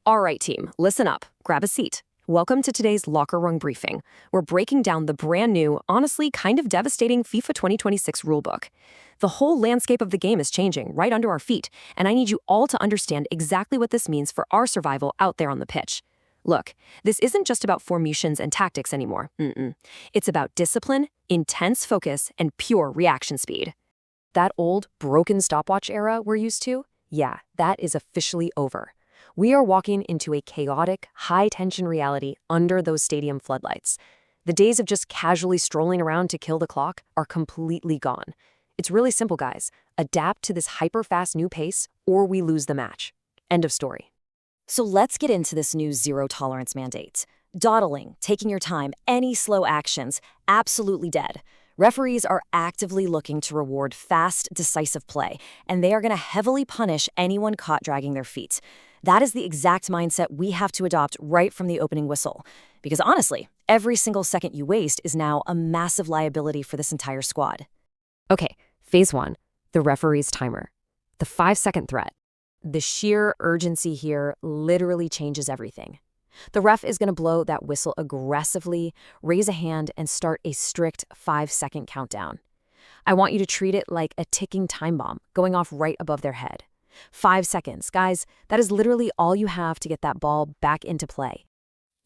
All right, team, listen up. Grab a seat. Welcome to today's Locker Room Briefing. We're breaking down the brand new, honestly kind of devastating FIFA 2026 rulebook. The whole landscape of the game is changing right under our feet, and I need you all to understand exactly what this means for our survival out there on the pitch. Look, this isn't just about formations and tactics anymore. It's about discipline, intense focus, and pure reaction speed. That old, broken stopwatch era we're used to? Yeah, that is officially over. We are walking into a chaotic, high-tension reality under those stadium floodlights. The days of just casually strolling around to kill the clock are completely gone. It's really simple, guys. Adapt to this hyper-fast new pace, or we lose the match. End of story. So let's get into this new zero-tolerance mandate. Dawdling, taking your time, any slow actions, absolutely dead. Referees are actively looking to reward fast, decisive play, and they are going to heavily punish anyone caught dragging their feet. That is the exact mindset we have to adopt right from the opening whistle. Because honestly, every single second you waste is now a massive liability for this entire squad. Okay, phase 1, the referee's timer. The 5-second threat. The sheer urgency here literally changes everything. The ref is going to blow that whistle aggressively, raise a hand, and start a strict 5-second countdown. I want you to treat it like a ticking time bomb going off right above their head. 5 seconds, guys, that is literally all you have to get that ball back into play.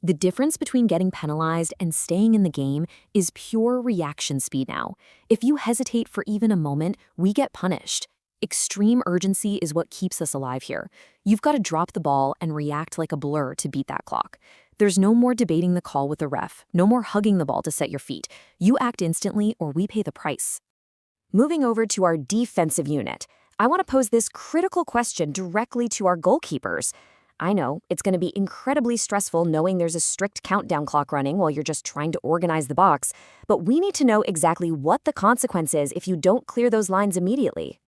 The difference between getting penalized and staying in the game is pure reaction speed now. If you hesitate for even a moment, we get punished. Extreme urgency is what keeps us alive here. You've got to drop the ball and react like a blur to beat that clock. There's no more debating the call with the ref, no more hugging the ball to set your feet. You act instantly or we pay the price. Moving over to our defensive unit, I want to pose this critical question directly to our goalkeepers. I know, it's going to be incredibly stressful knowing there's a strict countdown clock running while you're just trying to organize the box, but we need to know exactly what the consequence is if you don't clear those lines immediately.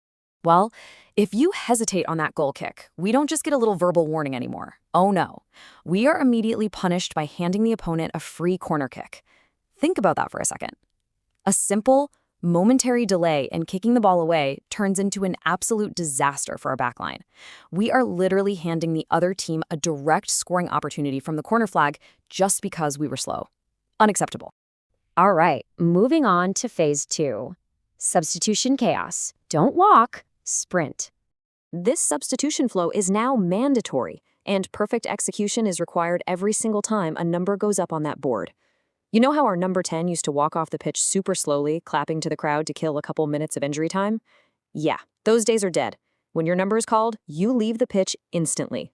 Well, if you hesitate on that goal kick, we don't just get a little verbal warning anymore. Oh no. We are immediately punished by handing the opponent a free corner kick. Think about that for a second. A simple, momentary delay in kicking the ball away turns into an absolute disaster for our backline. We are literally handing the other team a direct scoring opportunity from the corner flag just because we were slow. Unacceptable. All right, moving on to phase 2. Substitution chaos. Don't walk, sprint. This substitution flow is now mandatory, and perfect execution is required every single time a number goes up on that board. You know how our number 10 used to walk off the pitch super slowly, clapping to the crowd to kill a couple minutes of injury time? Yeah, those days are dead. When your number is called, you leave the pitch instantly.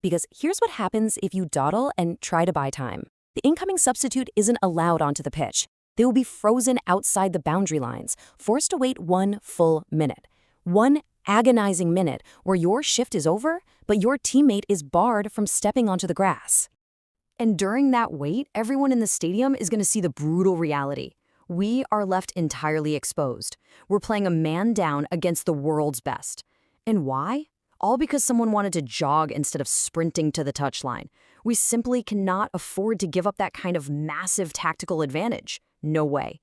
Because here's what happens if you dawdle and try to buy time. The incoming substitute isn't allowed onto the pitch. They will be frozen outside the boundary lines, forced to wait 1 full minute. 1 agonizing minute where your shift is over, but your teammate is barred from stepping onto the grass. And during that wait, everyone in the stadium is going to see the brutal reality. We are left entirely exposed. We're playing a man down against the world's best. And why? All because someone wanted to jog instead of sprinting to the touchline. We simply cannot afford to give up that kind of massive tactical advantage. No way.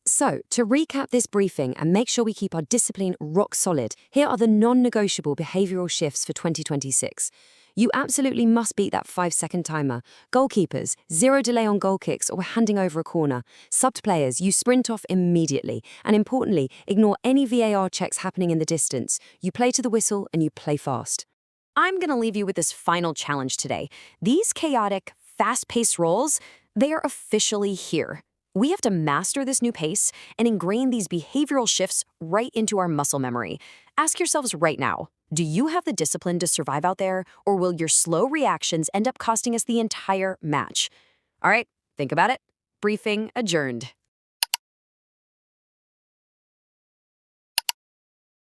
So, to recap this briefing and make sure we keep our discipline rock solid, here are the non-negotiable behavioral shifts for 2026. You absolutely must beat that 5-second timer. Goalkeepers, 0 delay on goal kicks or handing over a corner. Subbed players, you sprint off immediately. And importantly, ignore any VAR checks happening in the distance. You play to the whistle and you play fast. I'm going to leave you with this final challenge today. These chaotic, fast-paced roles, they are officially here. We have to master this new pace and ingrain these behavioral shifts right into our muscle memory. Ask yourselves right now, do you have the discipline to survive out there, or will your slow reactions end up costing us the entire match? All right, think about it. Briefing adjourned.